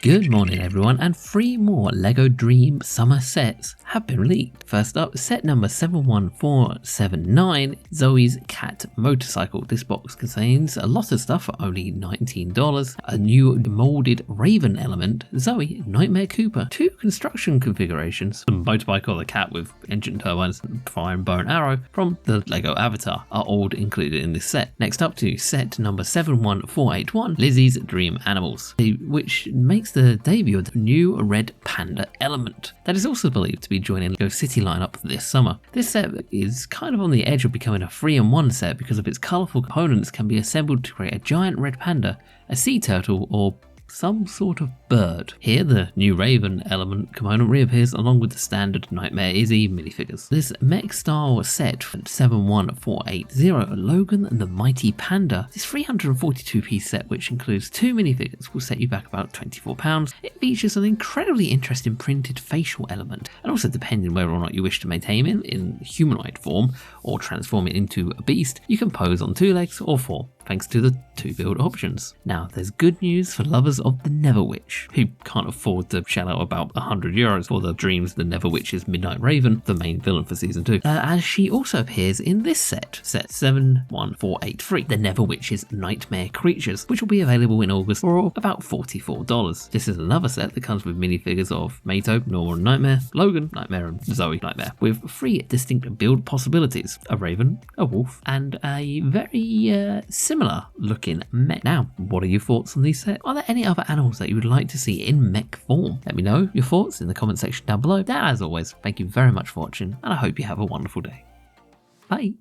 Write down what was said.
Good morning everyone, and 3 more LEGO DREAMZzz Summer sets have been leaked. First up, set number 71479, Zoey's cat motorcycle. This box contains a lot of stuff for only $19, a new molded Raven element, Zoey, Nightmare Cooper, 2 construction configurations, a motorbike or the cat with engine turbines, fire and bow and arrow from the LEGO Avatar are all included in this set. Next up to set number 71481, Lizzie's Dream Animals, which makes the debut of the new red Panda element that is also believed to be joining LEGO City lineup this summer. This set is kind of on the edge of becoming a 3-in-1 set because of its colourful components can be assembled to create a giant red panda, a sea turtle, or some sort of bird. Here the new Raven element component reappears along with the standard Nightmare Izzy minifigures. This mech style set for 71480, Logan and the Mighty Panda. This 342 piece set, which includes 2 minifigures, will set you back about £24. It features an incredibly interesting printed facial element, and also depending whether or not you wish to maintain him in humanoid form or transform it into a beast, you can pose on 2 legs or 4. Thanks to the 2 build options. Now, there's good news for lovers of the Never Witch, who can't afford to shell out about €100 for the Dreams the Never Witch's Midnight Raven, the main villain for season 2, as she also appears in this set 71483, the Never Witch's Nightmare Creatures, which will be available in August for about $44. This is another set that comes with minifigures of Mato, Norma Nightmare, Logan Nightmare, and Zoey Nightmare, with 3 distinct build possibilities: a raven, a wolf, and a very similar looking mech. Now, what are your thoughts on these sets? Are there any other animals that you would like to see in mech form? Let me know your thoughts in the comment section down below. Now, as always, thank you very much for watching, and I hope you have a wonderful day. Bye.